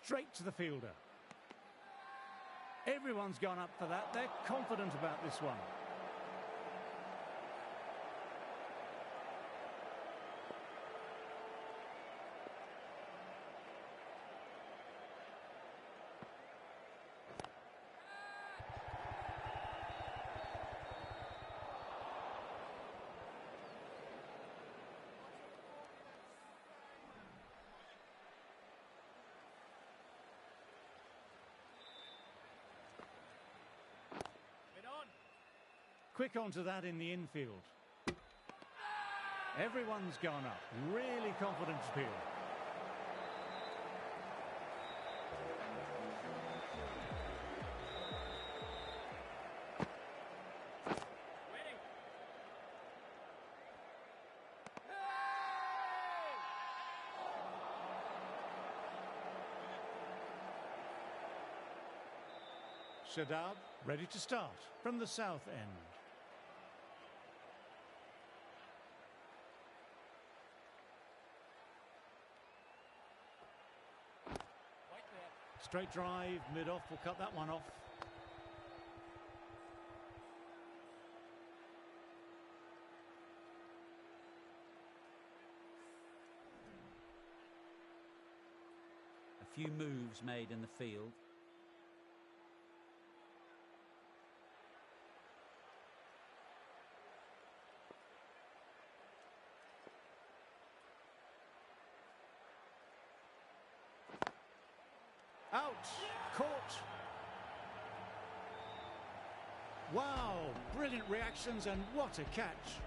Straight to the fielder. Everyone's gone up for that. They're confident about this one. Quick onto that in the infield. Everyone's gone up. Really confident appeal. Shadab ready to start from the south end. Straight drive, mid-off, will cut that one off. A few moves made in the field. Out! Caught! Wow! Brilliant reactions and what a catch!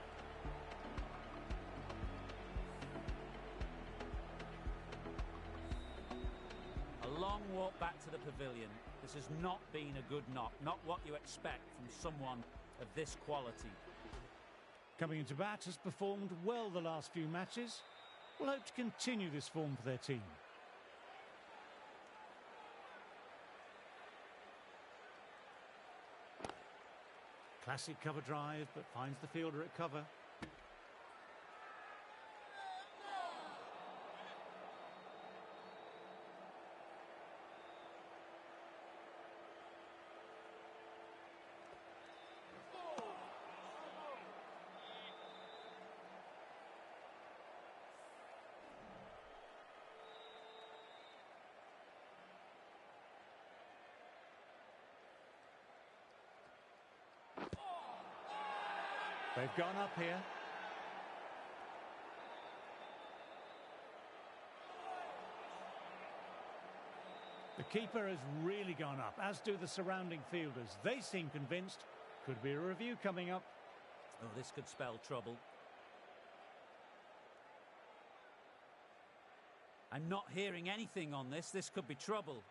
A long walk back to the pavilion. This has not been a good knock. Not what you expect from someone of this quality. Coming into bat, has performed well the last few matches. Will hope to continue this form for their team. Classic cover drive, but finds the fielder at cover. They've gone up here. The keeper has really gone up, as do the surrounding fielders. They seem convinced. Could be a review coming up. Oh, this could spell trouble. I'm not hearing anything on this. This could be trouble.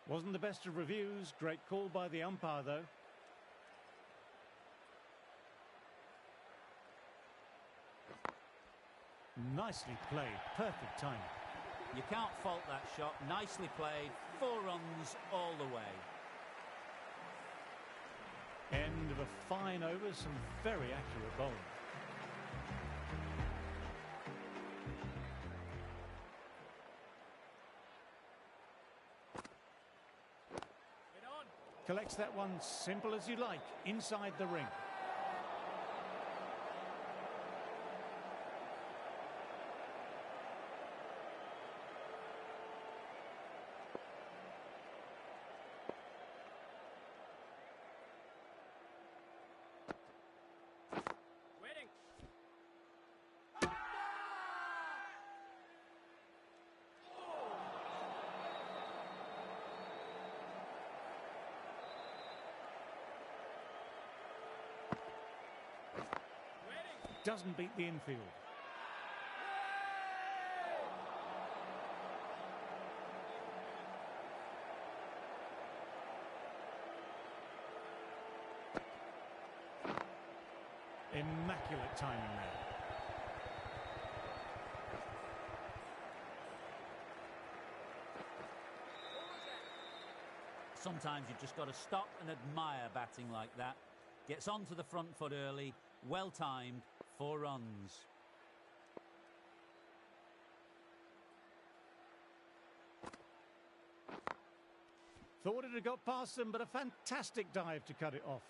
Wasn't the best of reviews. Great call by the umpire, though. Nicely played. Perfect timing. You can't fault that shot. Nicely played. 4 runs all the way. End of a fine over. Some very accurate bowling. Collects that one simple as you like, inside the ring. Waiting. Doesn't beat the infield. Immaculate timing there. Sometimes you've just got to stop and admire batting like that. Gets onto the front foot early. Well timed. 4 runs. Thought it had got past them, but a fantastic dive to cut it off.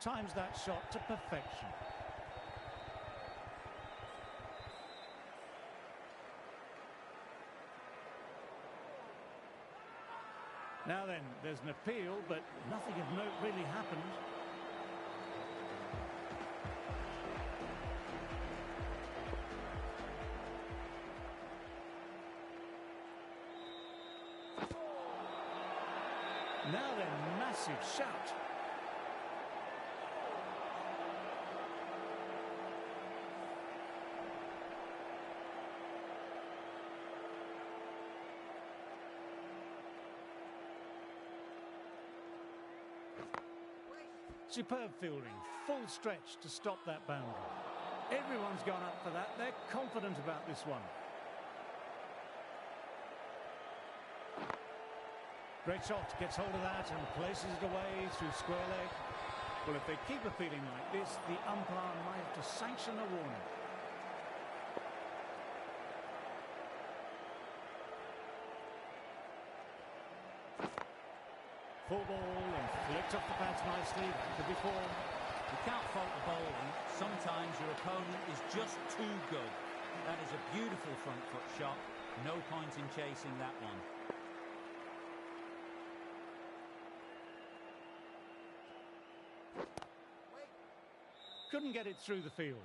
Times that shot to perfection. Now then, there's an appeal, but nothing of note really happened. Now then, massive shout. Superb fielding, full stretch to stop that boundary. Everyone's gone up for that. They're confident about this one. Great shot, gets hold of that and places it away through square leg. Well, if they keep appealing like this, the umpire might have to sanction a warning. Full ball and flicked off the pads nicely. That could be 4. You can't fault the bowling. Sometimes your opponent is just too good. That is a beautiful front foot shot. No point in chasing that one. Couldn't get it through the field.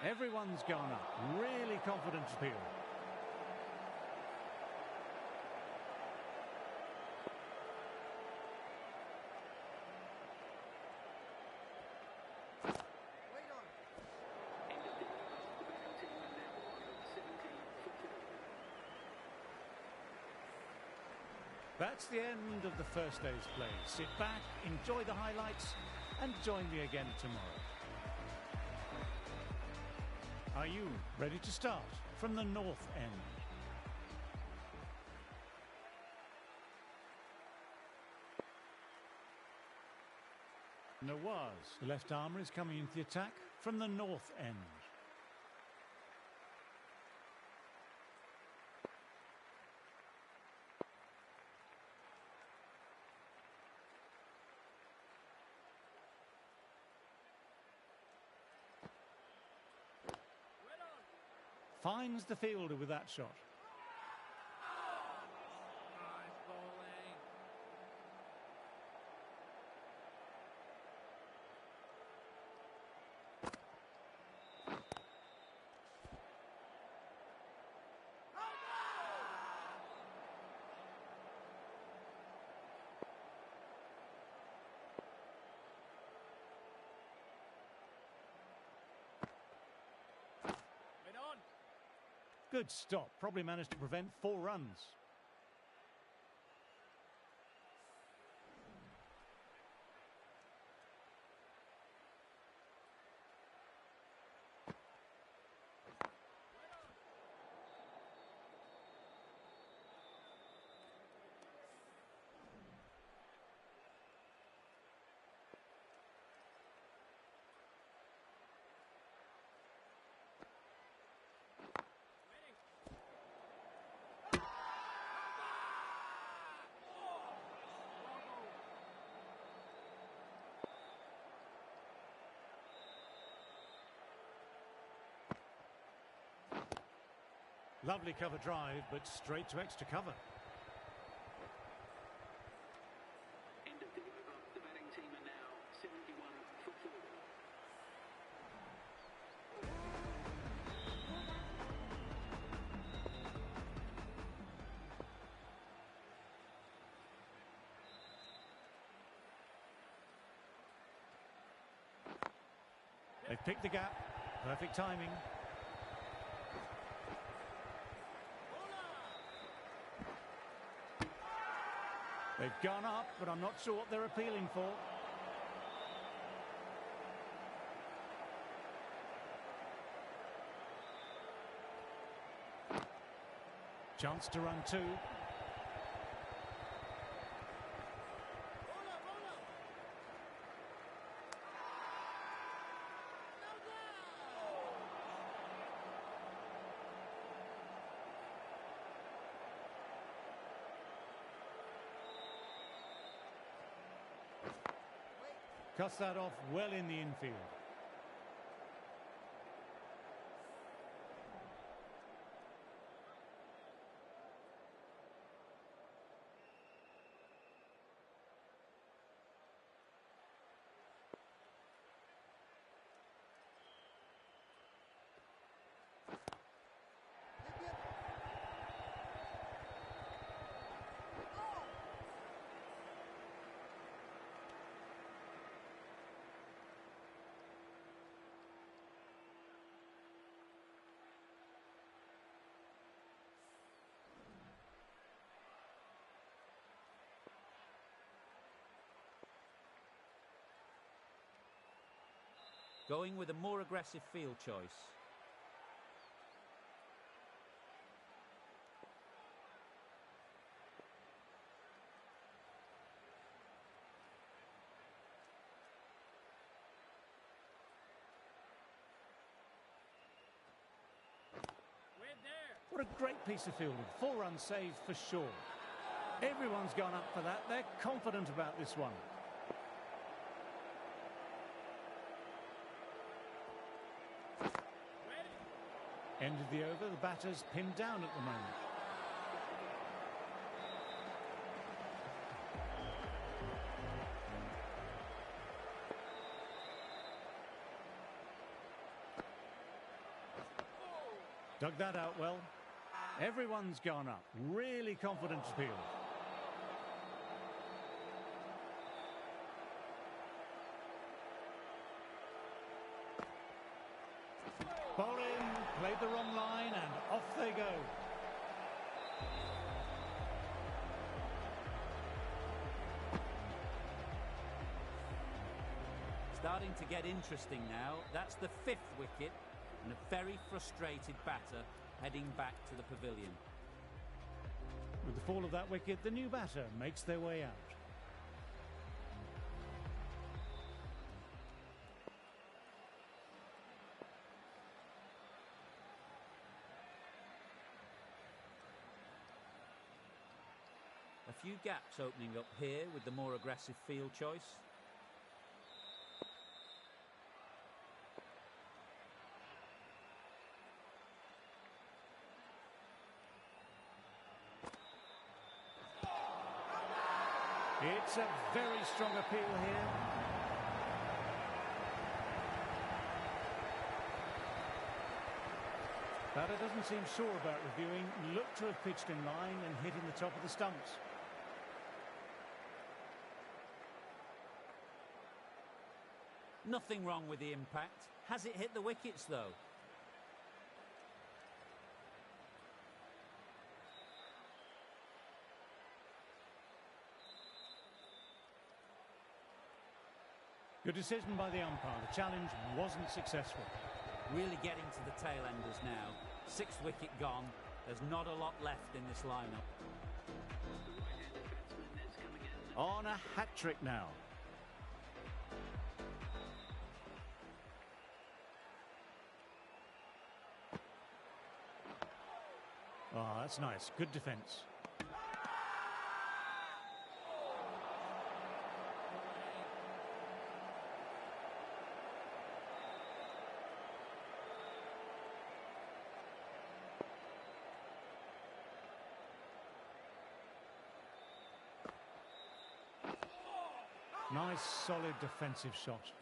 Everyone's gone up. Really confident appeal. That's the end of the first day's play. Sit back, enjoy the highlights, and join me again tomorrow. Are you ready to start from the north end? Nawaz, the left armour, is coming into the attack from the north end. Finds the fielder with that shot. Nice bowling. Good stop. Probably managed to prevent 4 runs. Lovely cover drive, but straight to extra cover. End of the over. The batting team are now 71 for 4. They've picked the gap. Perfect timing. They've gone up, but I'm not sure what they're appealing for. Chance to run two. Cuts that off well in the infield. Going with a more aggressive field choice. What a great piece of fielding. 4 runs saved for sure. Everyone's gone up for that. They're confident about this one. End of the over, the batter's pinned down at the moment. Dug that out well. Everyone's gone up. Really confident field. Ball in, played the wrong line, and off they go. Starting to get interesting now. That's the 5th wicket, and a very frustrated batter heading back to the pavilion. With the fall of that wicket, the new batter makes their way out. A few gaps opening up here with the more aggressive field choice. It's a very strong appeal here. Batter doesn't seem sure about reviewing. Looked to have pitched in line and hitting the top of the stumps. Nothing wrong with the impact. Has it hit the wickets though? Good decision by the umpire. The challenge wasn't successful. Really getting to the tail enders now. 6th wicket gone. There's not a lot left in this lineup. On a hat-trick now. Oh, that's nice. Good defence. Nice, solid defensive shot.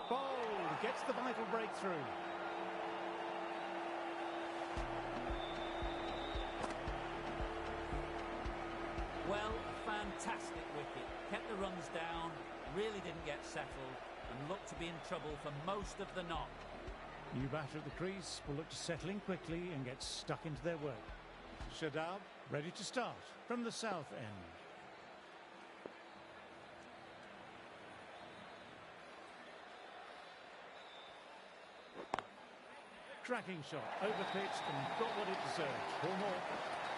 Bowled, gets the vital breakthrough. Well, a Fantastic wicket. Kept the runs down, really didn't get settled, and looked to be in trouble for most of the knock. New batter at the crease will look to settle in quickly and get stuck into their work. Shadab ready to start from the south end. Cracking shot, overpitched and got what it deserved. 4 more.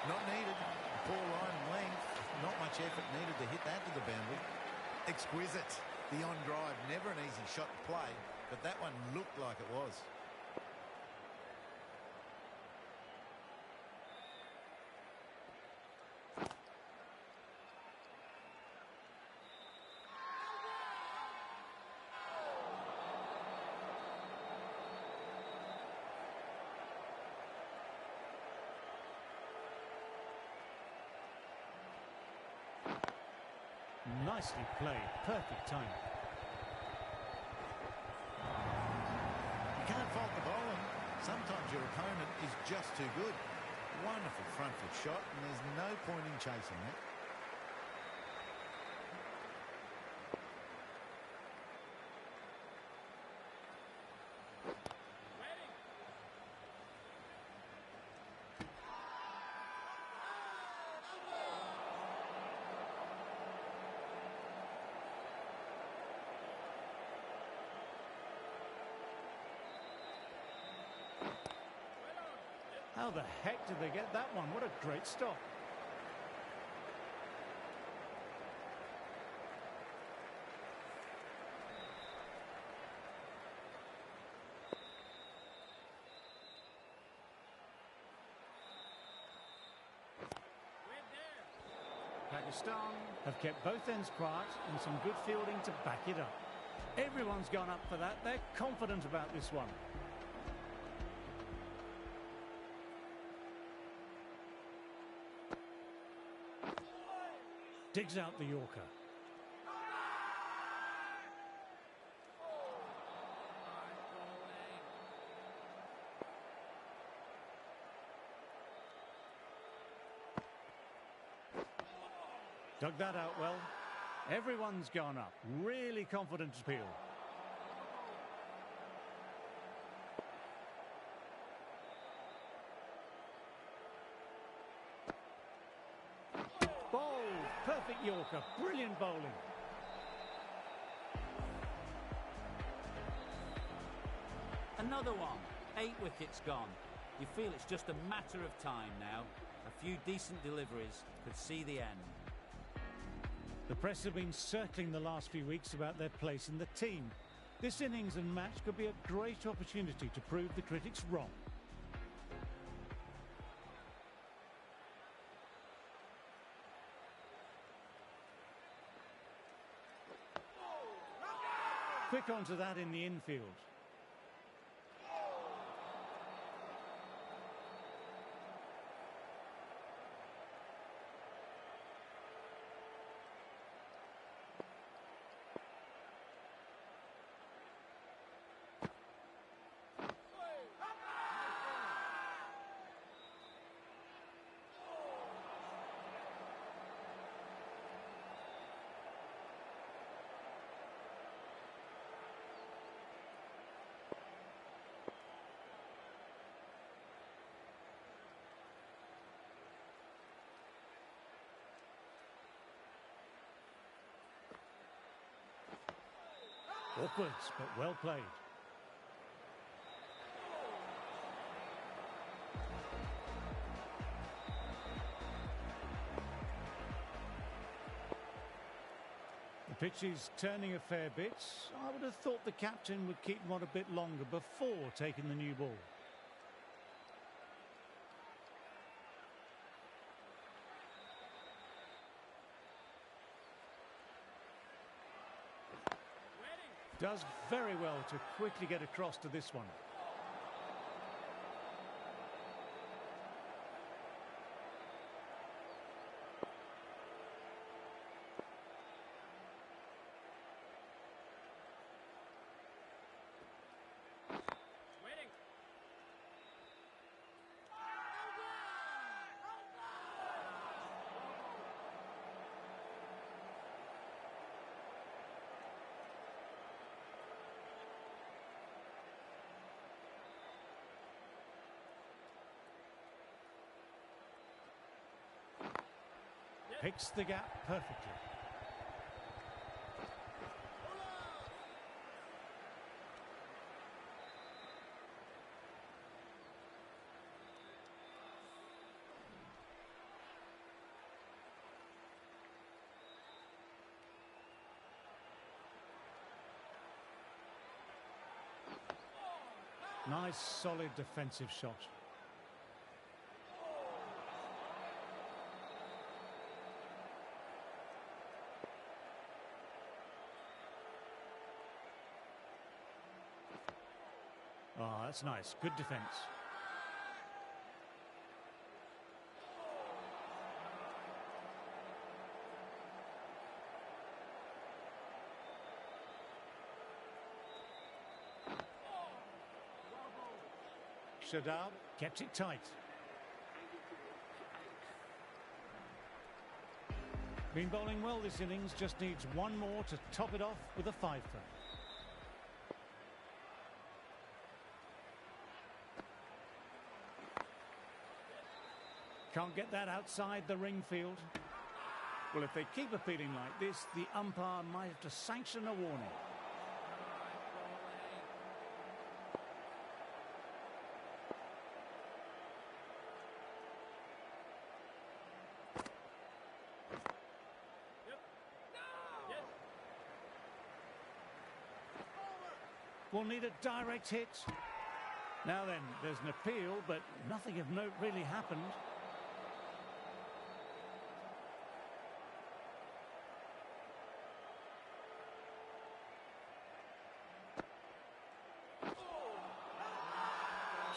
Not needed. Poor line and length. Not much effort needed to hit that to the boundary. Exquisite. The on drive, never an easy shot to play, but that one looked like it was. Nicely played, perfect time. You can't fault the bowling. Sometimes your opponent is just too good. Wonderful front foot shot, and there's no point in chasing that. How the heck did they get that one? What a great stop. Pakistan have kept both ends quiet and some good fielding to back it up. Everyone's gone up for that. They're confident about this one. Digs out the Yorker. Dug that out well. Everyone's gone up. Really confident appeal. Bowled. Perfect Yorker. Brilliant bowling. Another one. 8 wickets gone. You feel it's just a matter of time now. A few decent deliveries could see the end. The press have been circling the last few weeks about their place in the team. This innings and match could be a great opportunity to prove the critics wrong. Quick onto that in the infield. Awkward, but well played. The pitch is turning a fair bit. I would have thought the captain would keep him on a bit longer before taking the new ball. Does very well to quickly get across to this one. Picks the gap perfectly. Nice, solid defensive shot. Oh, that's nice. Good defence. Shadab kept it tight. Been bowling well this innings, just needs one more to top it off with a fiver. Can't get that outside the ring field. Well, if they keep appealing like this, the umpire might have to sanction a warning. Will need a direct hit. Now then, there's an appeal, but nothing of note really happened.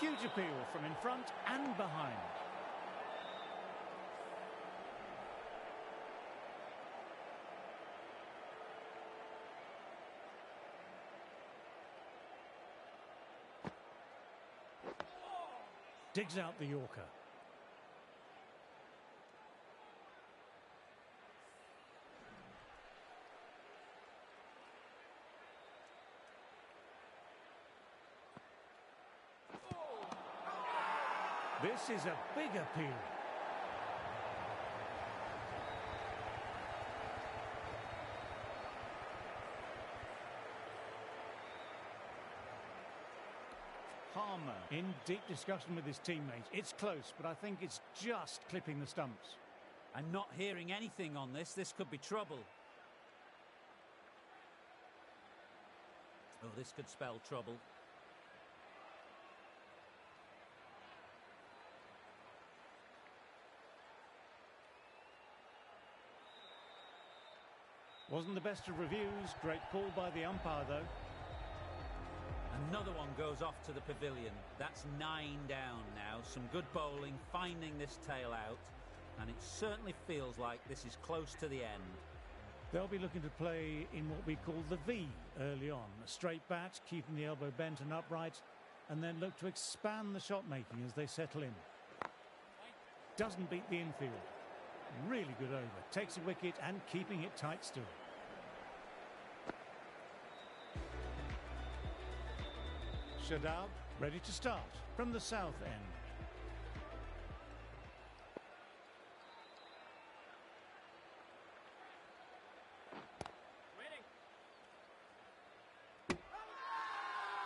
Huge appeal from in front and behind. Digs out the Yorker. This is a big appeal. Harmer in deep discussion with his teammates. It's close, but I think it's just clipping the stumps. I'm not hearing anything on this. This could be trouble. Oh, this could spell trouble. Wasn't the best of reviews. Great call by the umpire, though. Another one goes off to the pavilion. That's 9 down now. Some good bowling, finding this tail out. And it certainly feels like this is close to the end. They'll be looking to play in what we call the V early on. A straight bat, keeping the elbow bent and upright, and then look to expand the shot making as they settle in. Doesn't beat the infield. Really good over. Takes a wicket and keeping it tight still. Shadab ready to start from the south end.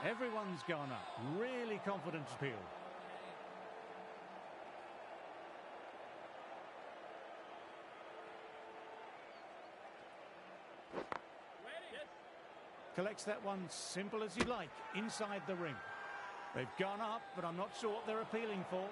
Everyone's gone up. Really confident appeal. Collects that one simple as you like, inside the ring. They've gone up, but I'm not sure what they're appealing for.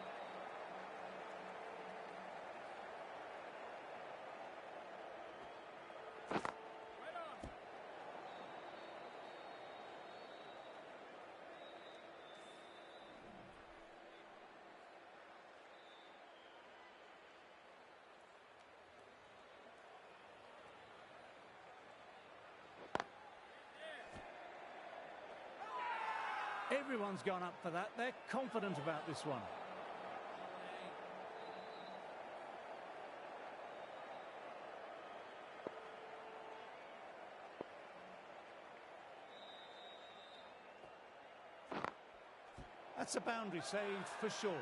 Everyone's gone up for that. They're confident about this one. That's a boundary saved for sure.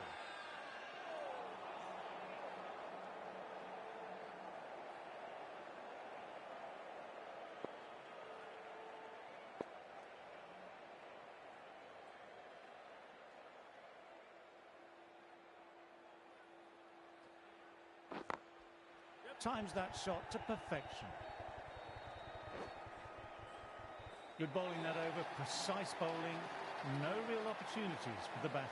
times that shot to perfection. Good bowling that over, precise bowling, no real opportunities for the batter.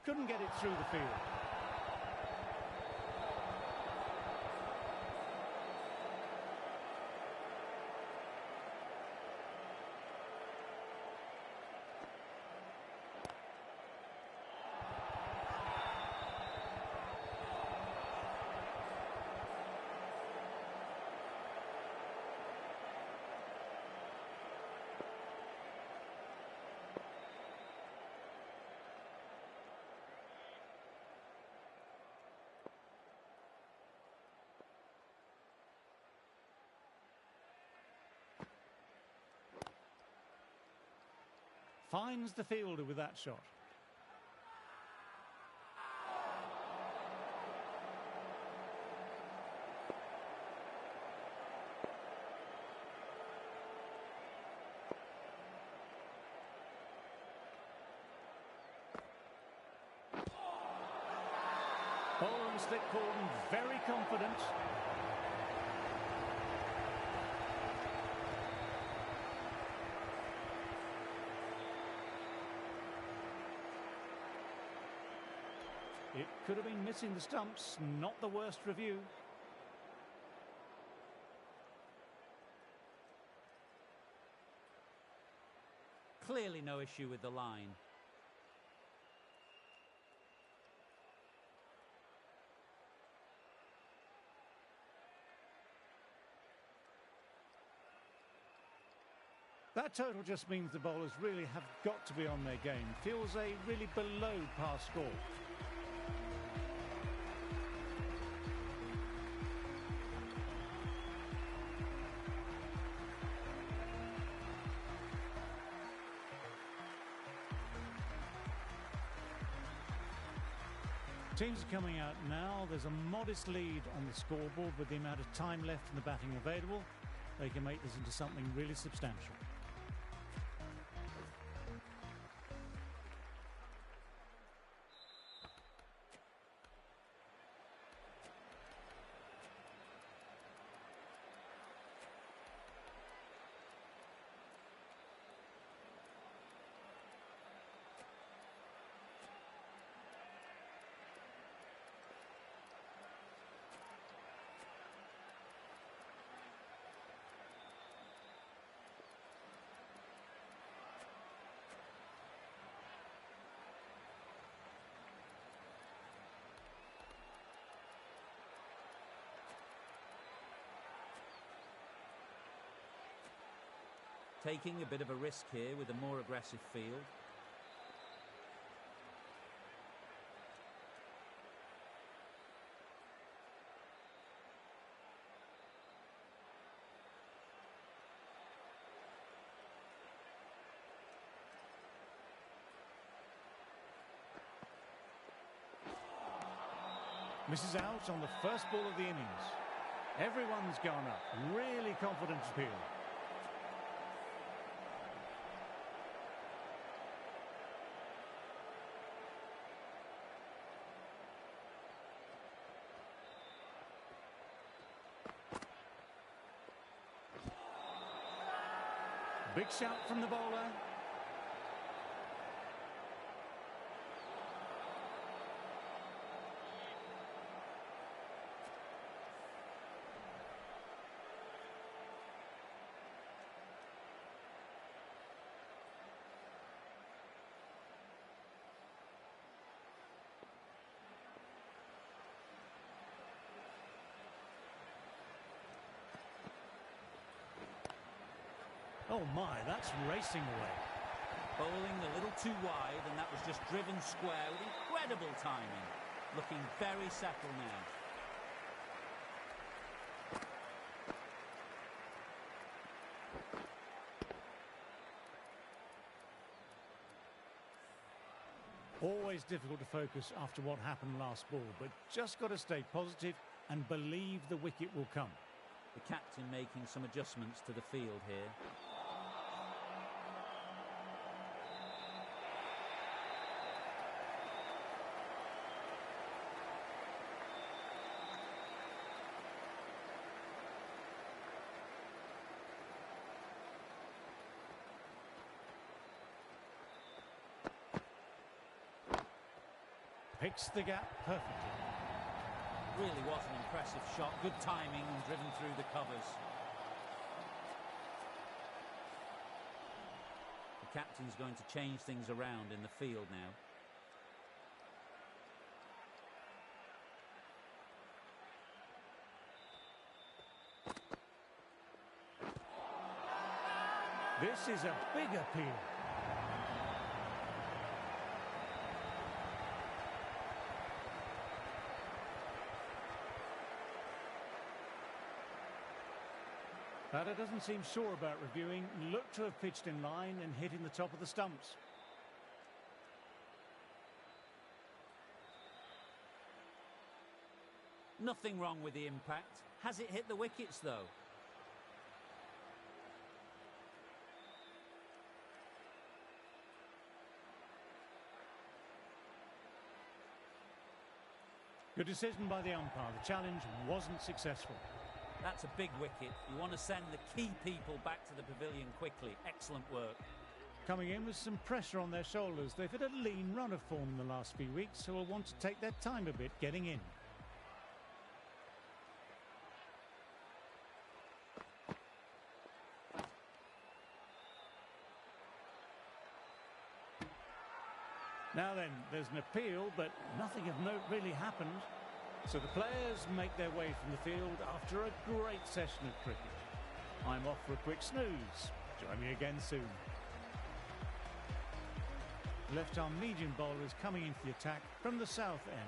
Couldn't get it through the field. Finds the fielder with that shot. Ball on the slip cordon, very confident. It could have been missing the stumps, not the worst review. Clearly no issue with the line. That total just means the bowlers really have got to be on their game. Feels a really below par score. Teams are coming out now. There's a modest lead on the scoreboard with the amount of time left in the batting available. They can make this into something really substantial. Taking a bit of a risk here with a more aggressive field. Misses out on the first ball of the innings. Everyone's gone up. Really confident appeal. Big shout from the bowler. Oh my, that's racing away. Bowling a little too wide, and that was just driven square with incredible timing. Looking very settled now. Always difficult to focus after what happened last ball, but just got to stay positive and believe the wicket will come. The captain making some adjustments to the field here. Picks the gap perfectly. Really was an impressive shot. Good timing and driven through the covers. The captain's going to change things around in the field now. This is a big appeal. Batter doesn't seem sure about reviewing. Looked to have pitched in line and hit in the top of the stumps. Nothing wrong with the impact. Has it hit the wickets though? Good decision by the umpire. The challenge wasn't successful. That's a big wicket. You want to send the key people back to the pavilion quickly. Excellent work. Coming in with some pressure on their shoulders. They've had a lean run of form in the last few weeks, so will want to take their time a bit getting in. Now then, there's an appeal, but nothing of note really happened. So the players make their way from the field after a great session of cricket. I'm off for a quick snooze. Join me again soon. Left-arm medium bowler is coming into the attack from the south end.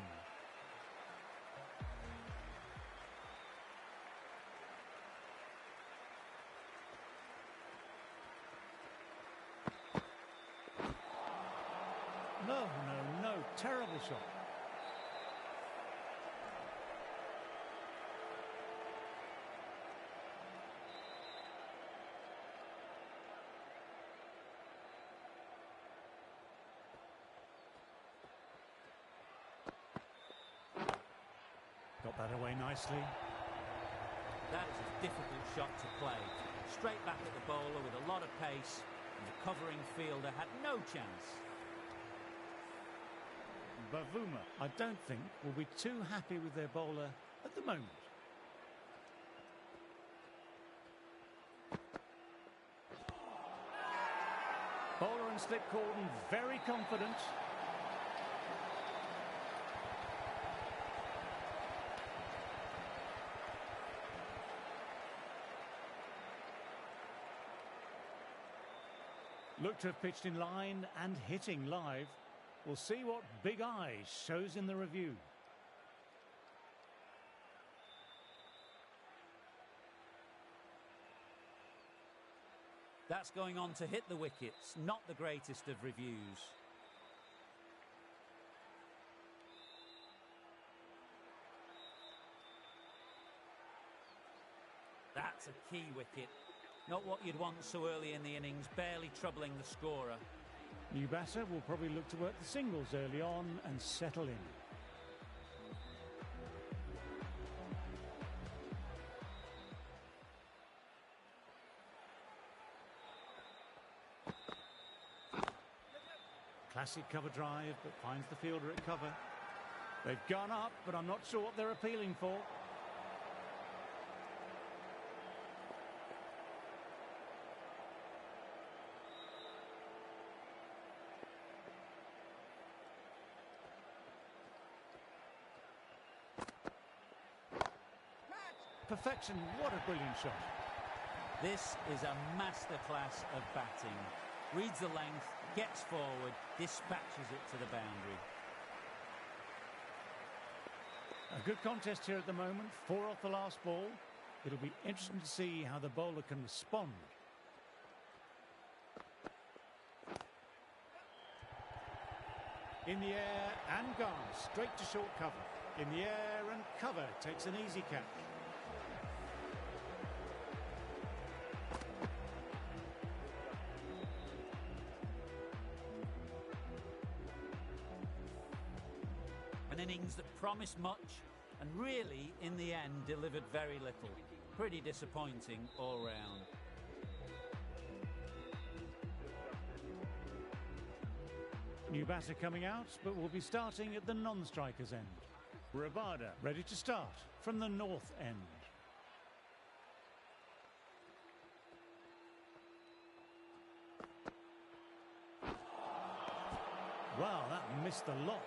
No, terrible shot. Got that away nicely. That is a difficult shot to play. Straight back at the bowler with a lot of pace, and the covering fielder had no chance. Bavuma, I don't think, will be too happy with their bowler at the moment. Bowler and slip cordon, very confident. Looked to have pitched in line and hitting live. We'll see what Big Eyes shows in the review. That's going on to hit the wickets, not the greatest of reviews. That's a key wicket. Not what you'd want so early in the innings, barely troubling the scorer. New batter will probably look to work the singles early on and settle in. Classic cover drive, but finds the fielder at cover. They've gone up, but I'm not sure what they're appealing for. Perfection, what a brilliant shot. This is a masterclass of batting. Reads the length, gets forward, dispatches it to the boundary. A good contest here at the moment, 4 off the last ball. It'll be interesting to see how the bowler can respond. In the air and gone, straight to short cover. In the air and cover, takes an easy catch. An innings that promised much and really, in the end, delivered very little. Pretty disappointing all round. New batter coming out, but will be starting at the non-striker's end. Rabada ready to start from the north end. Wow, that missed a lot.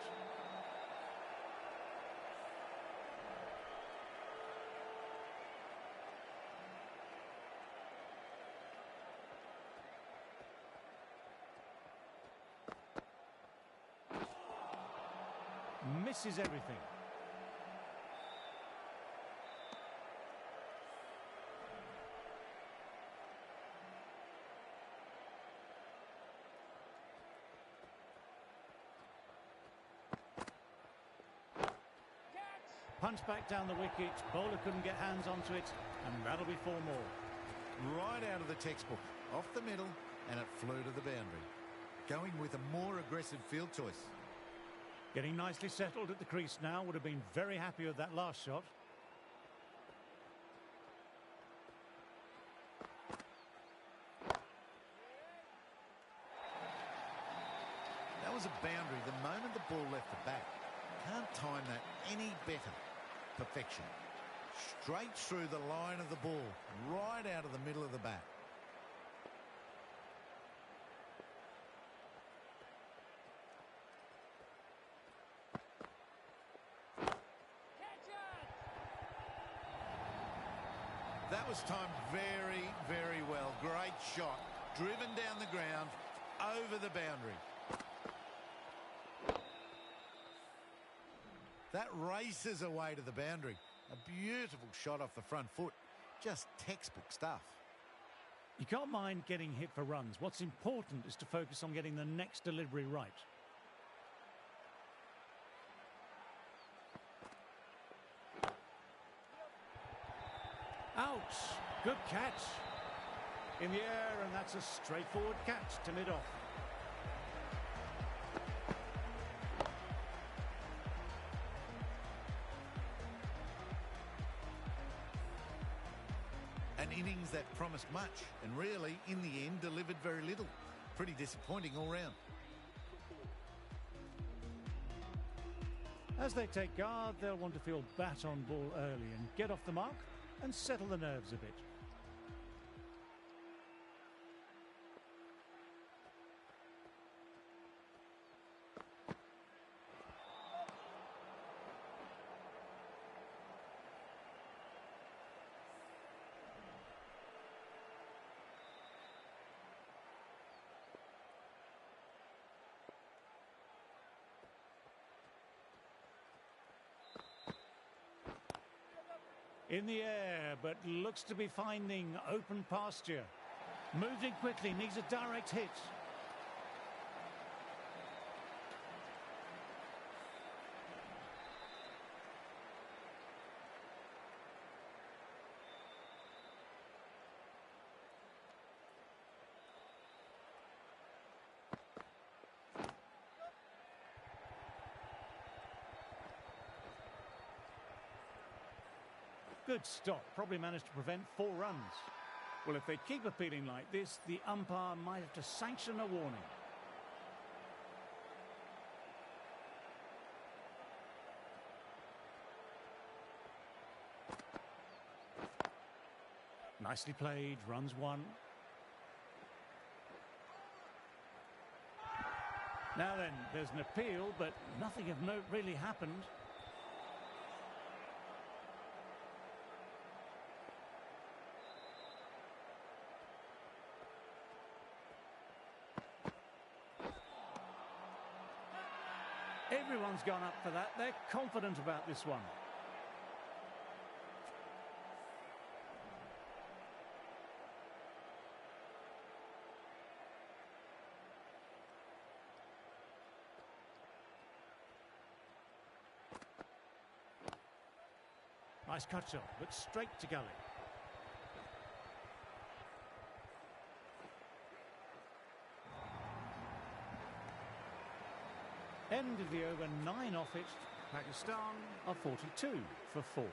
Misses everything. Punch back down the wicket. Bowler couldn't get hands onto it, and that'll be 4 more. Right out of the textbook, off the middle, and it flew to the boundary. Going with a more aggressive field choice. Getting nicely settled at the crease now. Would have been very happy with that last shot. That was a boundary the moment the ball left the bat. Can't time that any better. Perfection. Straight through the line of the ball, right out of the middle of the bat. That was timed very, very well. Great shot. Driven down the ground, over the boundary. That races away to the boundary. A beautiful shot off the front foot. Just textbook stuff. You can't mind getting hit for runs. What's important is to focus on getting the next delivery right. Out. Good catch. In the air, and that's a straightforward catch to mid-off. An innings that promised much and really, in the end, delivered very little. Pretty disappointing all round. As they take guard, they'll want to feel bat on ball early and get off the mark and settle the nerves a bit. In the air, but looks to be finding open pasture. Moved in quickly, needs a direct hit. Good stop, probably managed to prevent 4 runs. Well, if they keep appealing like this, the umpire might have to sanction a warning. Nicely played, runs 1. Now then, there's an appeal, but nothing of note really happened. Everyone's gone up for that. They're confident about this one. Nice cut shot, but straight to gully. End of the over, 9 off it. Pakistan are 42 for 4.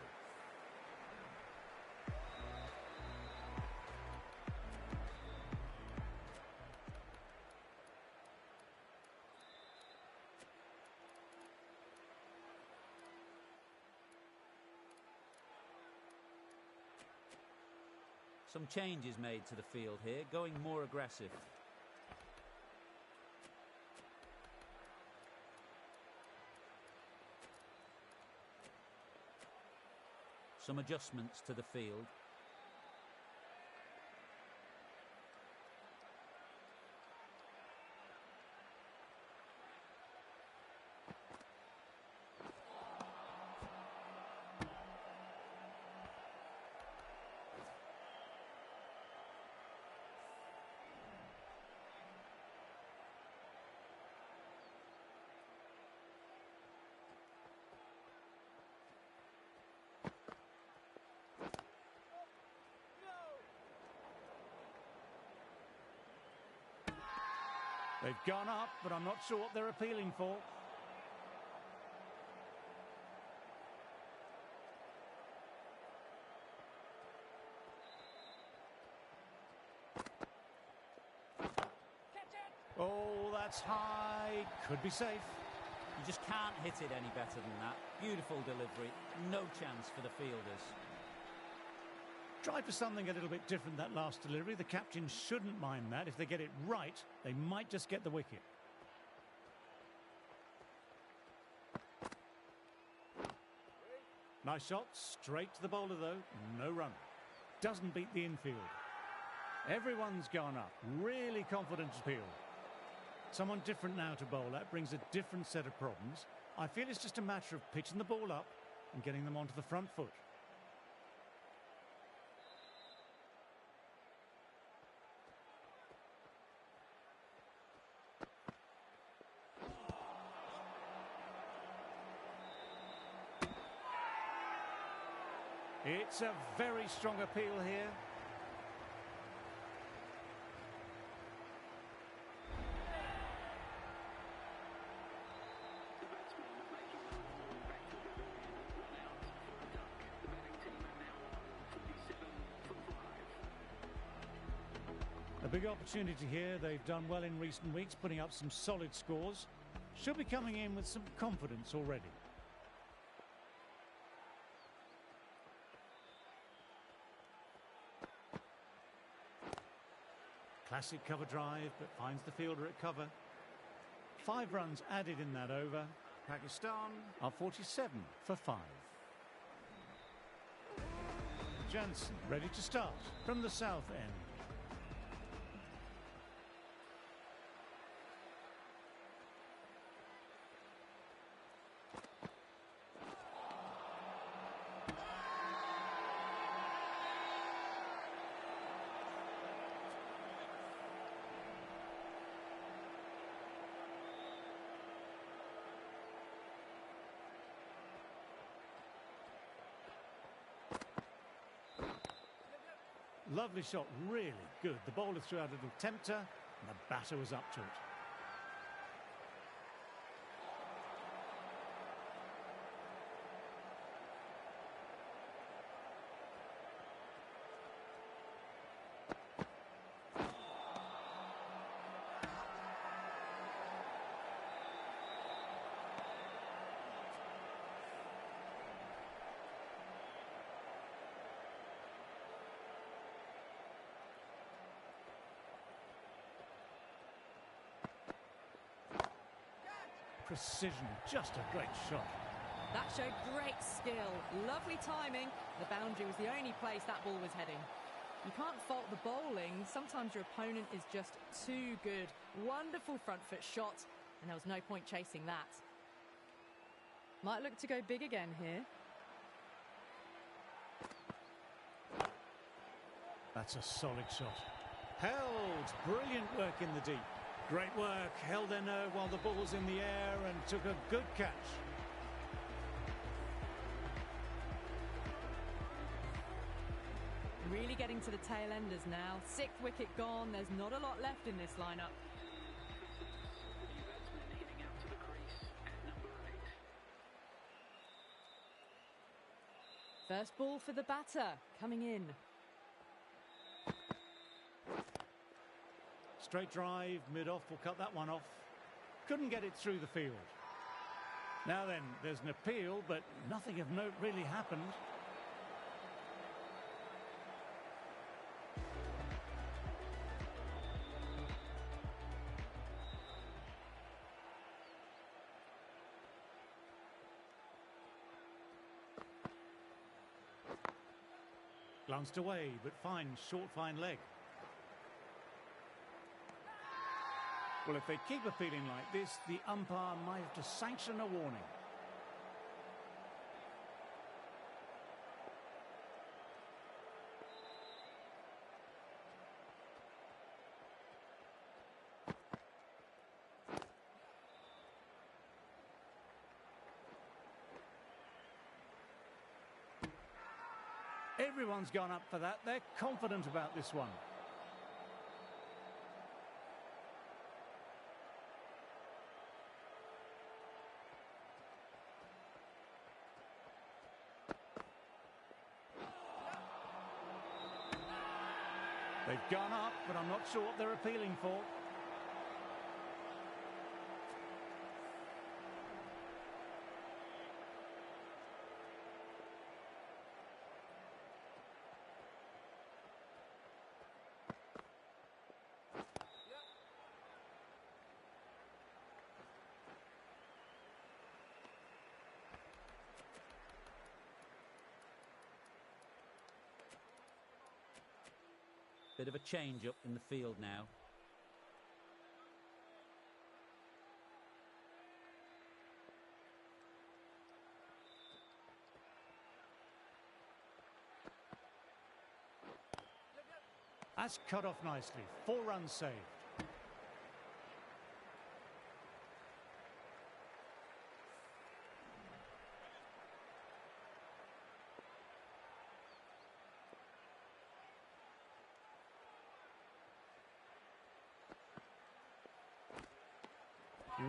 Some changes made to the field here, going more aggressive. Some adjustments to the field. They've gone up, but I'm not sure what they're appealing for. Oh, that's high. Could be safe. You just can't hit it any better than that. Beautiful delivery. No chance for the fielders. Tried for something a little bit different that last delivery. The captain shouldn't mind that. If they get it right, they might just get the wicket. Nice shot, straight to the bowler though. No run. Doesn't beat the infield. Everyone's gone up. Really confident appeal. Someone different now to bowl. That brings a different set of problems. I feel it's just a matter of pitching the ball up and getting them onto the front foot. It's a very strong appeal here. The batsmen are making their way back to the pavilion. Run out for a duck. The batting team are now on 47 for 5. A big opportunity here. They've done well in recent weeks, putting up some solid scores. Should be coming in with some confidence already. Classic cover drive, but finds the fielder at cover. 5 runs added in that over. Pakistan are 47 for 5. Jansen ready to start from the south end. Lovely shot, really good. The bowler threw out a little tempter, and the batter was up to it. Precision, just a great shot. That showed great skill, lovely timing. The boundary was the only place that ball was heading. You can't fault the bowling. Sometimes your opponent is just too good. Wonderful front foot shot, and there was no point chasing that. Might look to go big again here. That's a solid shot. Held, brilliant work in the deep. Great work, held their nerve while the ball's in the air and took a good catch. getting to the tail enders now. 6th wicket gone. There's not a lot left in this lineup. New batsman heading out to the crease at number 8. First ball for the batter, coming in. Straight drive, mid-off will cut that one off. Couldn't get it through the field. Now then, there's an appeal, but nothing of note really happened. Glanced away, but fine, short, fine leg. Well, if they keep appealing like this, the umpire might have to sanction a warning. Everyone's gone up for that. They're confident about this one. They've gone up, but I'm not sure what they're appealing for. Bit of a change up in the field now. That's cut off nicely. 4 runs saved.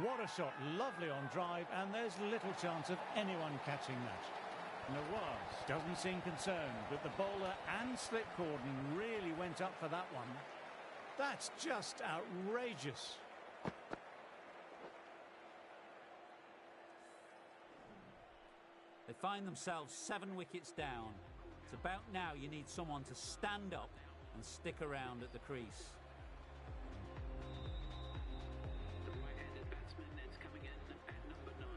What a shot, lovely on drive, and there's little chance of anyone catching that. Nawaz doesn't seem concerned, but the bowler and slip cordon really went up for that one. That's just outrageous. They find themselves 7 wickets down. It's about now you need someone to stand up and stick around at the crease. The right-handed batsman is coming in at number 9.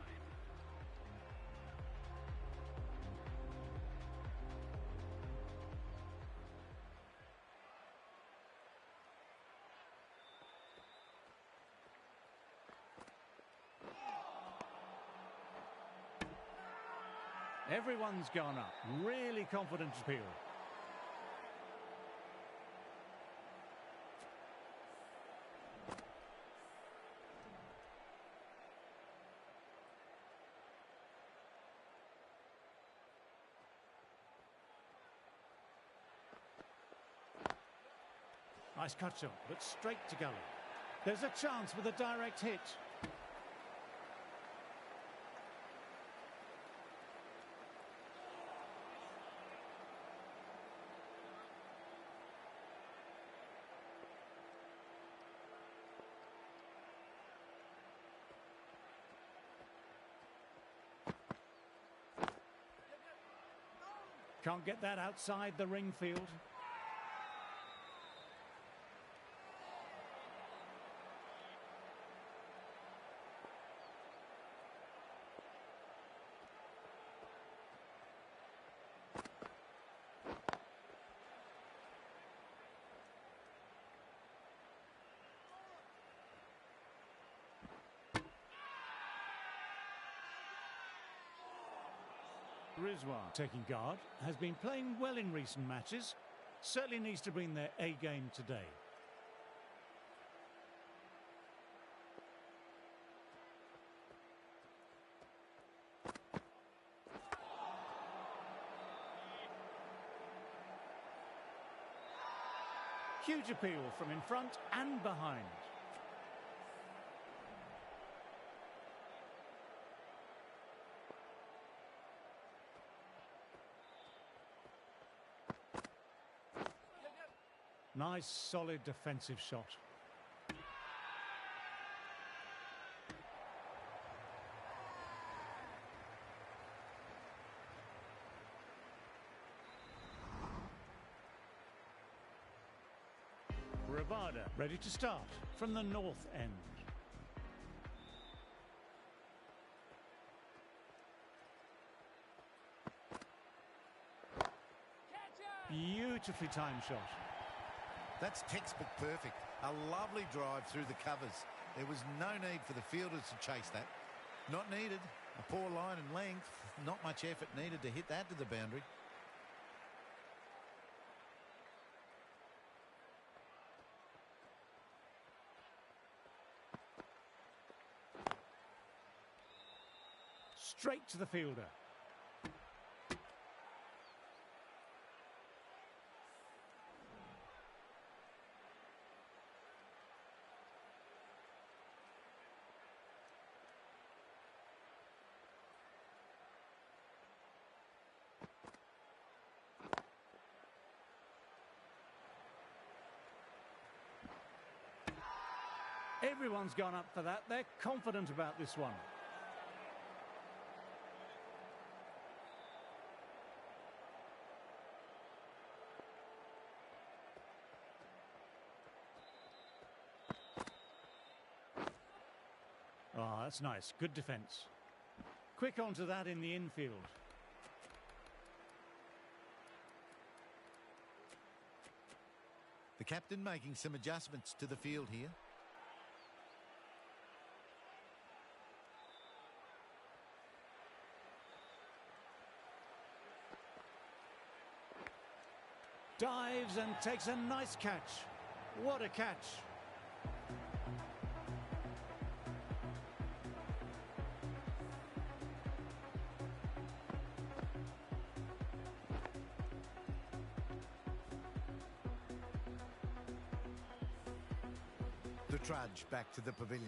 Everyone's gone up. Really confident appeal. Nice cut shot, but straight to gully. There's a chance with a direct hit. Can't get that outside the ring field. Rizwan, taking guard, has been playing well in recent matches. Certainly needs to bring their A game today. Huge appeal from in front and behind. Nice, solid defensive shot. Rabada ready to start from the north end. Beautifully timed shot. That's textbook perfect. A lovely drive through the covers. There was no need for the fielders to chase that. Not needed. A poor line and length. Not much effort needed to hit that to the boundary. Straight to the fielder. Everyone's gone up for that. They're confident about this one. Oh, that's nice. Good defence. Quick onto that in the infield. The captain making some adjustments to the field here. Dives and takes a nice catch. What a catch. The trudge back to the pavilion.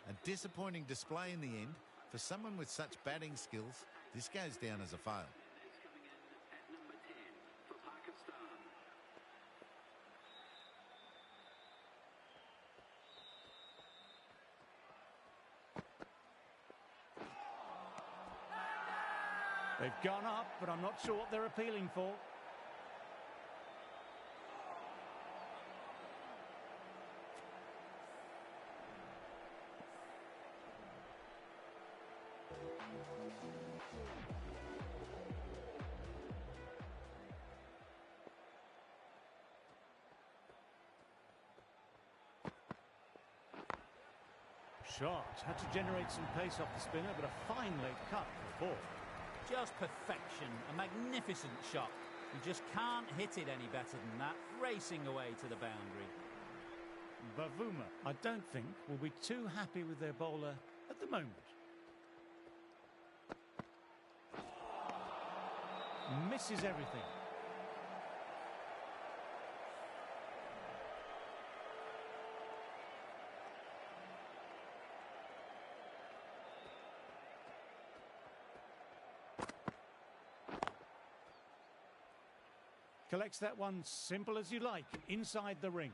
A disappointing display in the end. For someone with such batting skills, this goes down as a fail. Is coming in at number 10 for Pakistan. They've gone up, but I'm not sure what they're appealing for. Shot. Had to generate some pace off the spinner, but a fine late cut for four. Just perfection, a magnificent shot. You just can't hit it any better than that, racing away to the boundary. Bavuma, I don't think, will be too happy with their bowler at the moment. Misses everything. Collects that one simple as you like, inside the ring.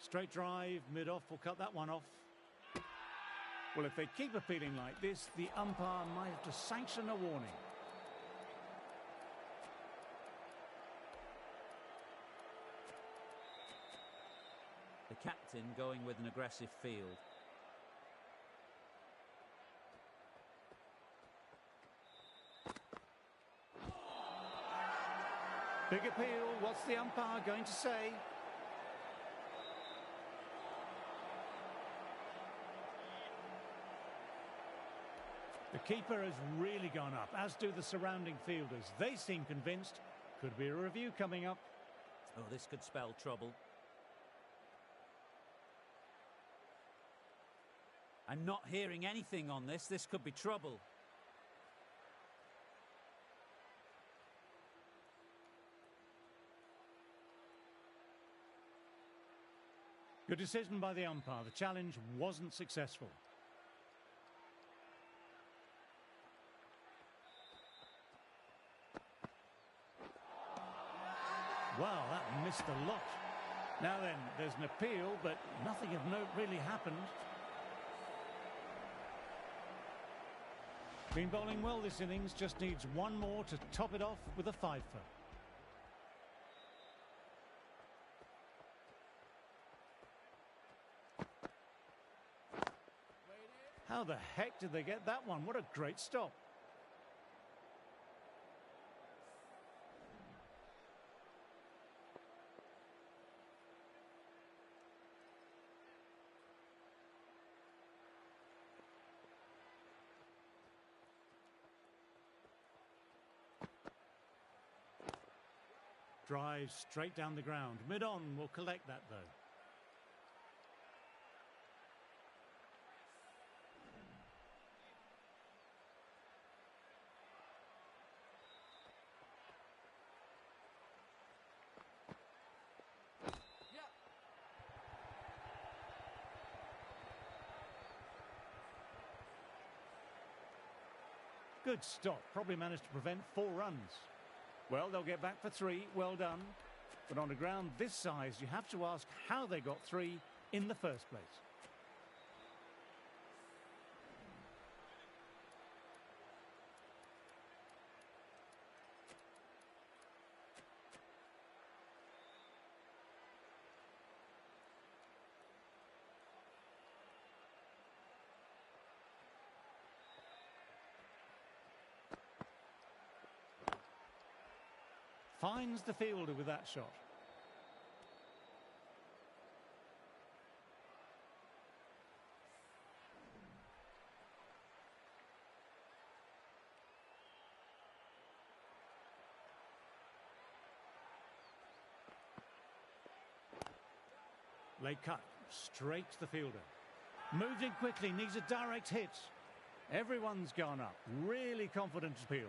Straight drive, mid-off, will cut that one off. Well, if they keep appealing like this, the umpire might have to sanction a warning. The captain going with an aggressive field. Big appeal. What's the umpire going to say? The keeper has really gone up, as do the surrounding fielders. They seem convinced. Could be a review coming up. Oh, this could spell trouble. I'm not hearing anything on this. This could be trouble. Good decision by the umpire. The challenge wasn't successful. Wow, that missed a lot. Now then, there's an appeal, but nothing of note really happened. Been bowling well this innings, just needs one more to top it off with a fifer. How the heck did they get that one? What a great stop. Drive straight down the ground. Mid-on will collect that, though. Good stop. Probably managed to prevent 4 runs. Well, they'll get back for 3. Well done. But on a ground this size, you have to ask how they got 3 in the first place. Finds the fielder with that shot. Late cut, straight to the fielder. Moved in quickly, needs a direct hit. Everyone's gone up. Really confident appeal.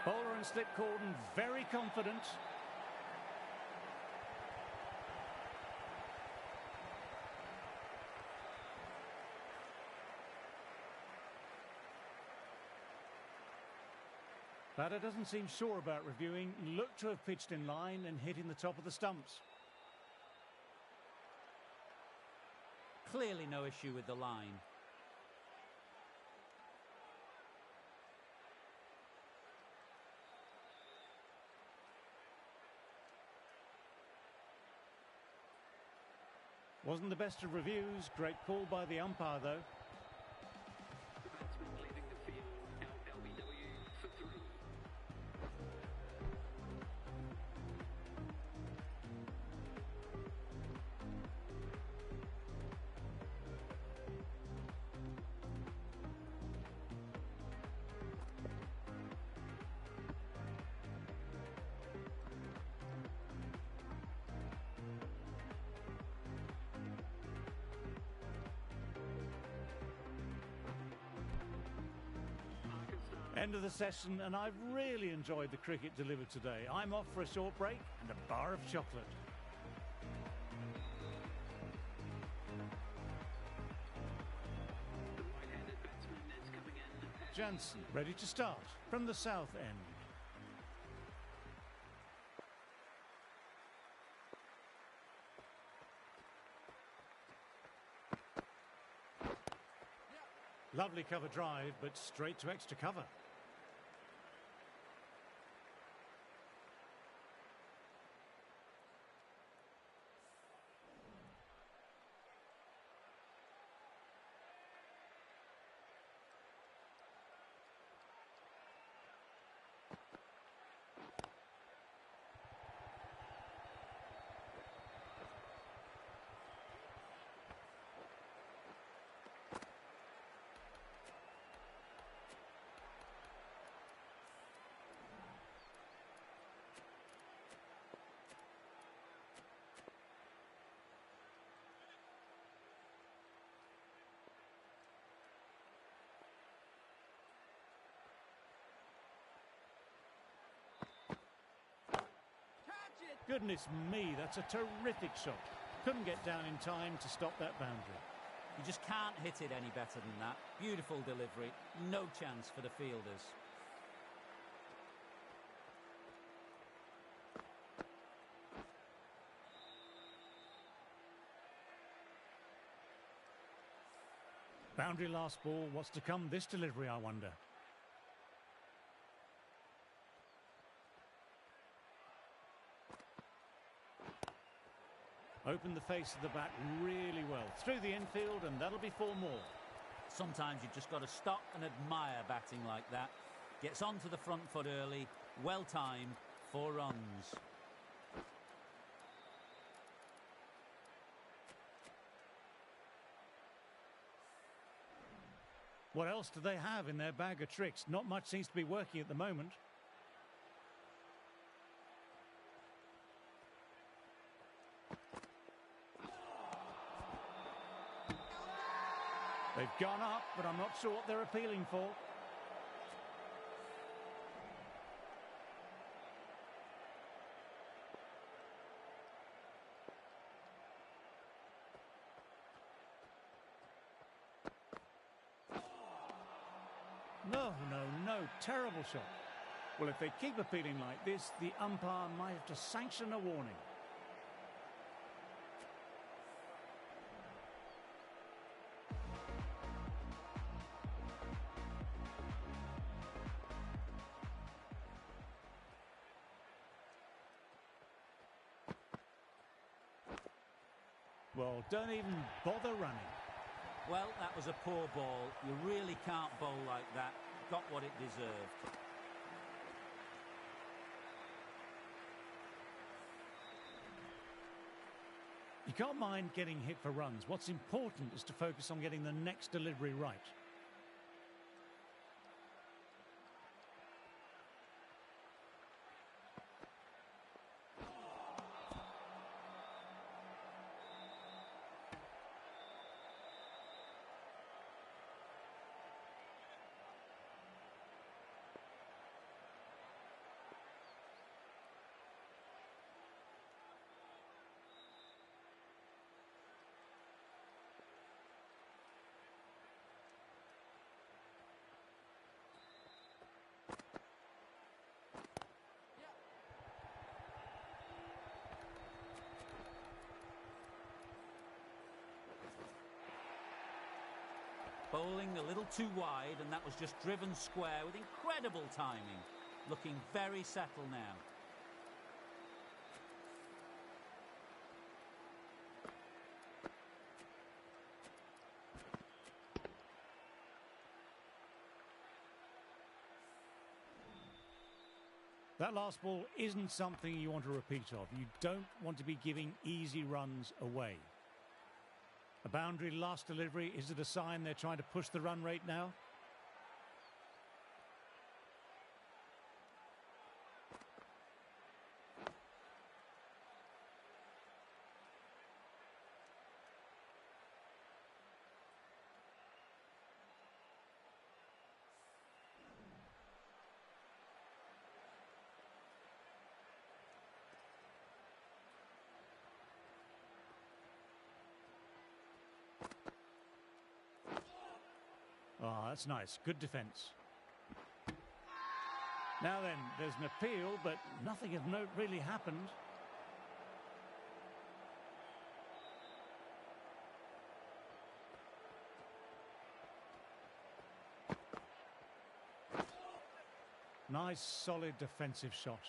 Bowler and slip cordon, very confident. Batter doesn't seem sure about reviewing. Looked to have pitched in line and hitting the top of the stumps. Clearly no issue with the line. Wasn't the best of reviews. Great call by the umpire, though. The batsman leaving the field. Now LBW for 3. End of the session, and I've really enjoyed the cricket delivered today. I'm off for a short break and a bar of chocolate. The right-handed batsman is coming in. Jansen ready to start from the south end. Lovely cover drive, but straight to extra cover. Goodness me, that's a terrific shot. Couldn't get down in time to stop that boundary. You just can't hit it any better than that. Beautiful delivery. No chance for the fielders. Boundary last ball. What's to come this delivery, I wonder? Opened the face of the bat really well. Through the infield, and that'll be 4 more. Sometimes you've just got to stop and admire batting like that. Gets onto the front foot early. Well timed. 4 runs. What else do they have in their bag of tricks? Not much seems to be working at the moment. They've gone up, but I'm not sure what they're appealing for. No, no, no. Terrible shot. Well, if they keep appealing like this, the umpire might have to sanction a warning. Well, don't even bother running. Well, that was a poor ball. You really can't bowl like that. Got what it deserved. You can't mind getting hit for runs. What's important is to focus on getting the next delivery right. Bowling a little too wide, and that was just driven square with incredible timing. Looking very settled now. That last ball isn't something you want a repeat of. You don't want to be giving easy runs away. A boundary last delivery, is it a sign they're trying to push the run rate now? Oh, that's nice. Good defence. Now then, there's an appeal, but nothing of note really happened. Nice, solid defensive shot.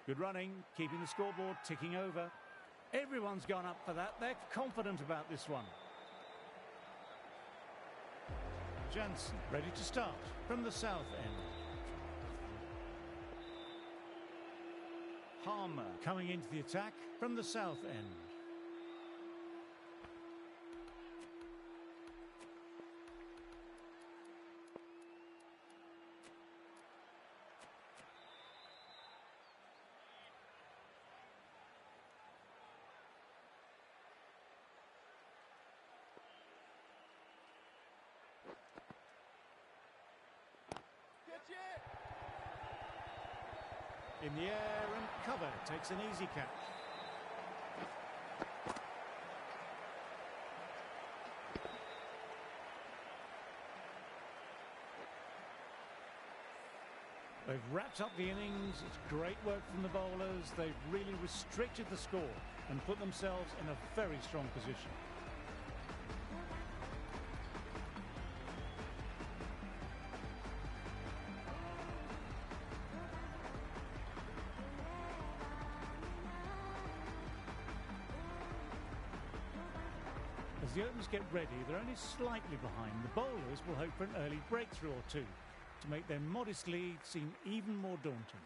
Good running, keeping the scoreboard ticking over. Everyone's gone up for that. They're confident about this one. Jansen ready to start from the south end. Palmer. Coming into the attack from the south end. In the air and cover, takes an easy catch. They've wrapped up the innings. It's great work from the bowlers. They've really restricted the score and put themselves in a very strong position. As the openers get ready, they're only slightly behind. The bowlers will hope for an early breakthrough or two to make their modest lead seem even more daunting.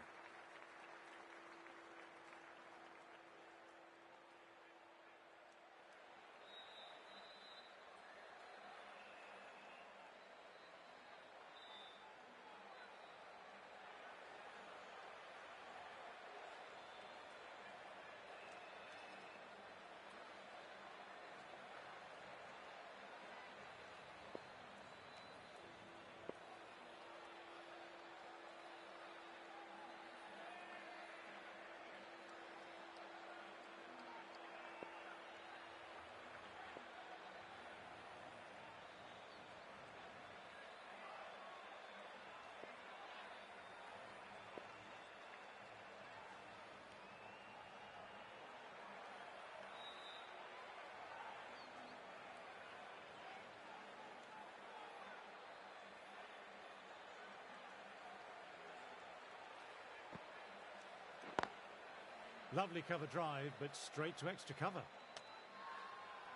Lovely cover drive, but straight to extra cover.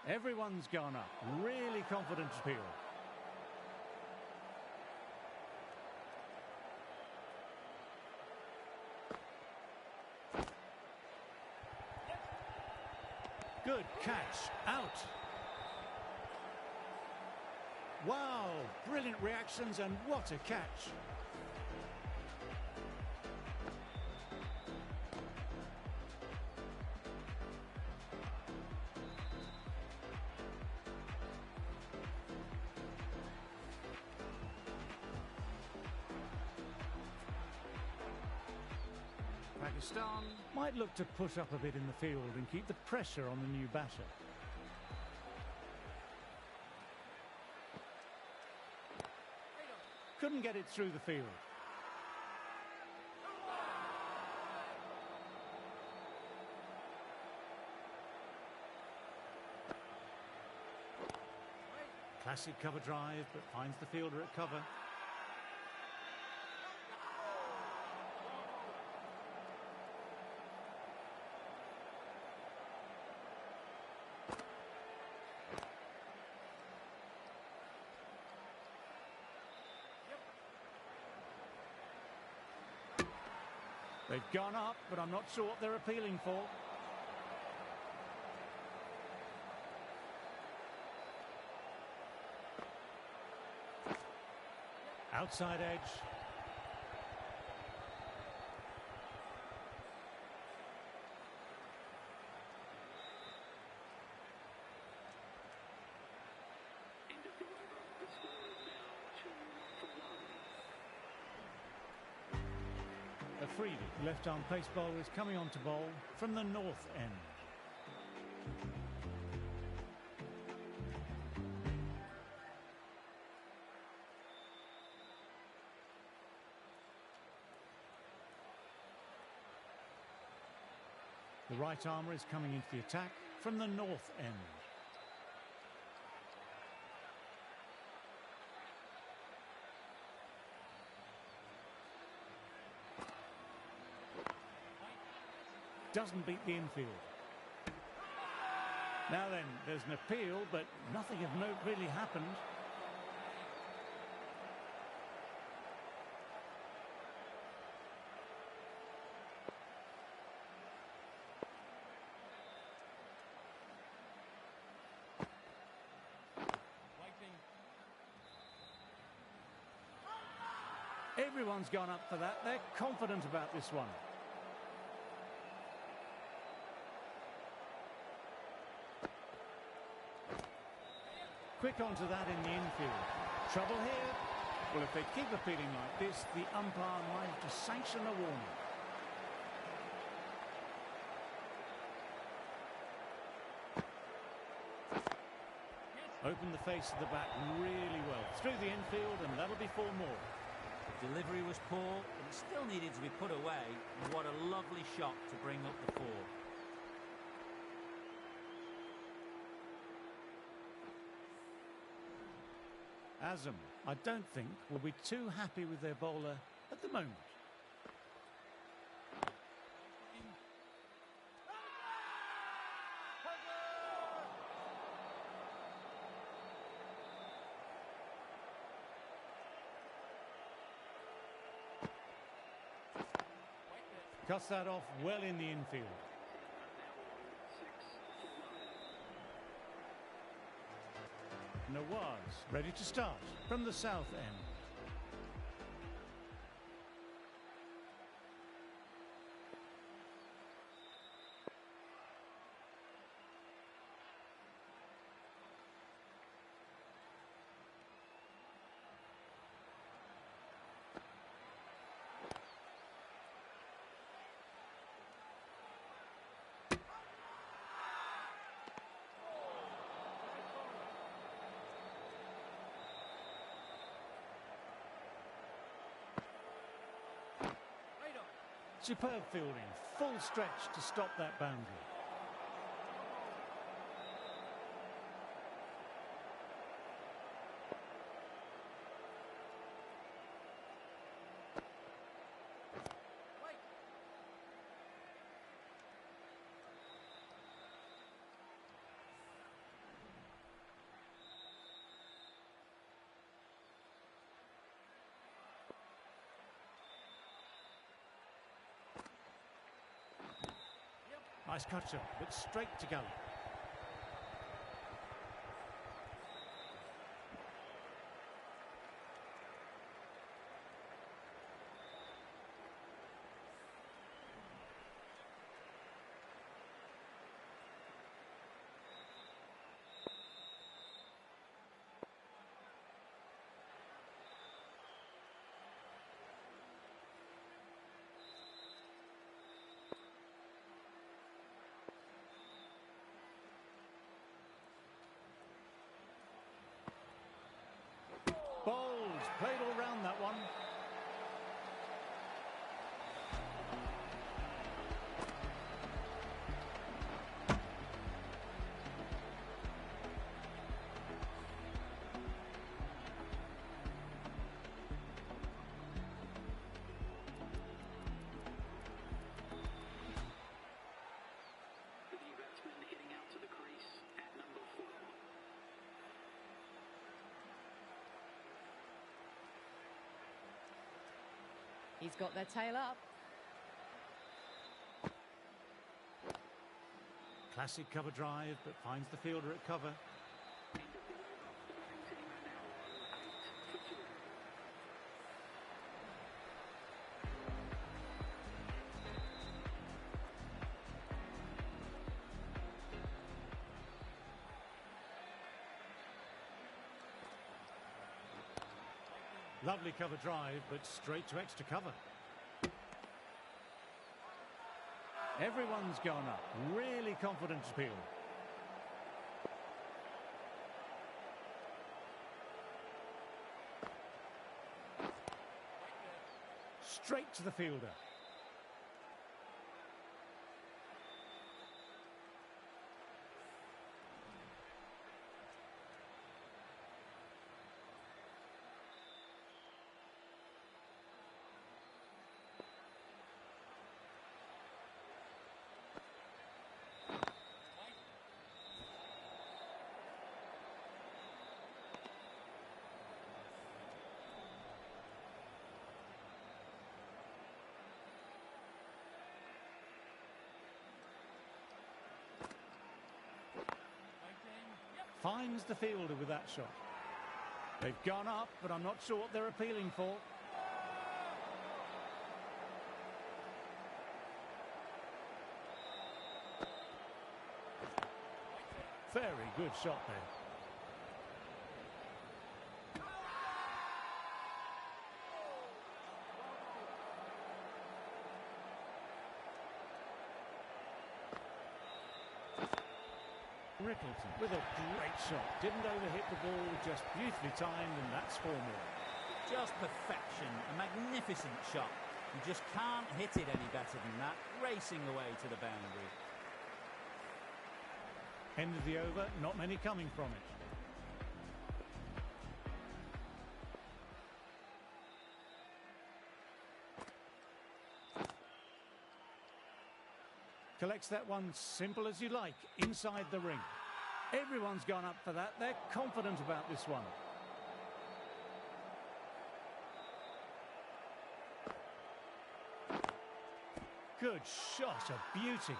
Everyone's gone up. Really confident appeal. Good catch. Out. Wow. Brilliant reactions and what a catch. Pakistan Might look to push up a bit in the field and keep the pressure on the new batter. Couldn't get it through the field. Classic cover drive, but finds the fielder at cover. They've gone up, but I'm not sure what they're appealing for. Outside edge. End of the over. The score is now 2-1. Afridi, left-arm pace bowler, is coming on to bowl from the north end. The right armour is coming into the attack from the north end. Doesn't beat the infield. Now then, there's an appeal, but nothing of note really happened. Everyone's gone up for that. They're confident about this one. Quick onto that in the infield. Trouble here. Well, if they keep appealing like this, the umpire might have to sanction a warning. Opened the face of the bat really well. Through the infield, and that'll be 4 more. The delivery was poor, but it still needed to be put away. And what a lovely shot to bring up the 4. Azam, I don't think, will be too happy with their bowler at the moment. Cuts that off well in the infield. Nawaz ready to start from the south end. Superb fielding, full stretch to stop that boundary. Nice cut shot, but straight to gully. Bowles played all round that one. The new batsman hitting out to the crease at number 4. He's got their tail up. Classic cover drive, but finds the fielder at cover. End of the over. The batting team are now 8 for 2. Lovely cover drive, but straight to extra cover. Everyone's gone up. Really confident appeal. Straight to the fielder. Finds the fielder with that shot. They've gone up, but I'm not sure what they're appealing for. Very good shot there. Rippleton with a great shot. Didn't overhit the ball, just beautifully timed, and that's 4 more. Just perfection, a magnificent shot. You just can't hit it any better than that, racing away to the boundary. End of the over, not many coming from it. Collects that one simple as you like, inside the ring. Everyone's gone up for that. They're confident about this one. Good shot, a beauty.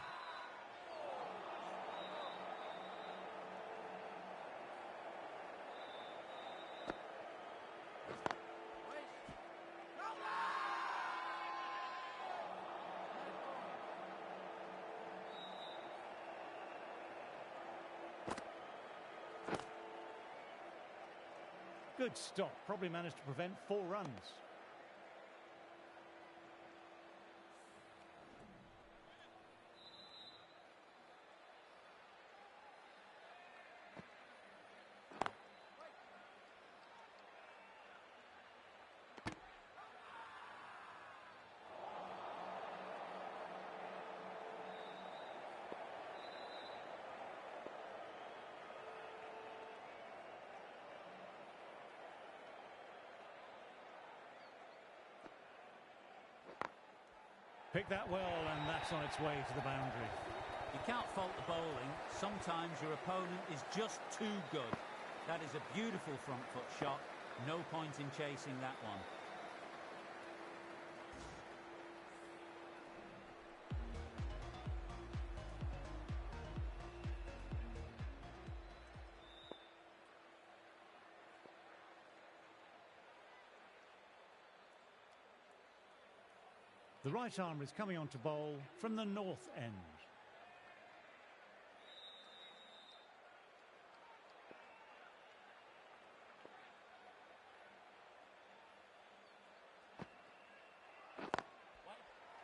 Good stop, probably managed to prevent 4 runs. Picked that well, and that's on its way to the boundary. You can't fault the bowling. Sometimes your opponent is just too good. That is a beautiful front foot shot. No point in chasing that one. The right arm is coming on to bowl from the north end.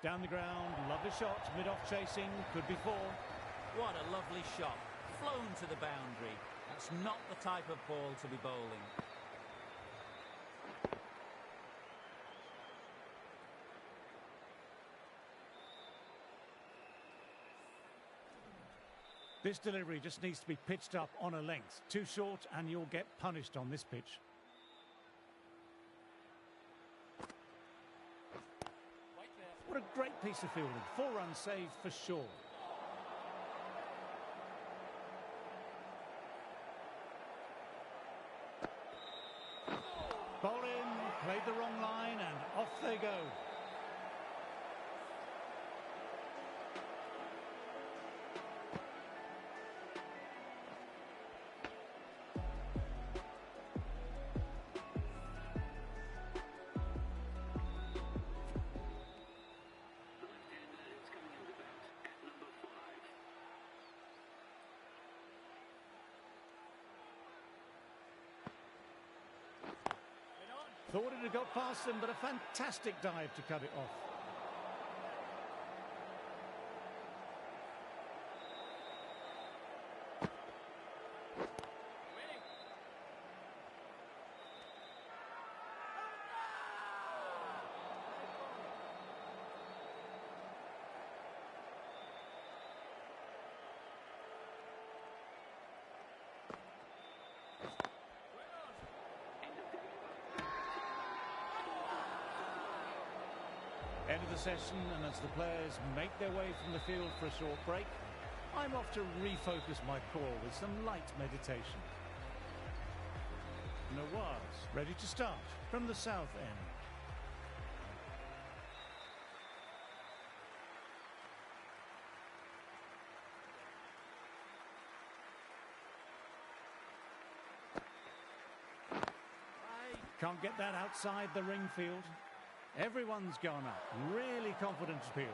Down the ground, lovely shot, mid-off chasing, could be 4. What a lovely shot. Flown to the boundary. That's not the type of ball to be bowling. This delivery just needs to be pitched up on a length. Too short and you'll get punished on this pitch. What a great piece of fielding. 4 runs saved for sure. Ball in, played the wrong line, and off they go. Thought it had got past him, but a fantastic dive to cut it off. End of the session, and as the players make their way from the field for a short break, I'm off to refocus my core with some light meditation. Nawaz ready to start from the south end. Can't get that outside the ring field. Everyone's gone up. Really confident appeal.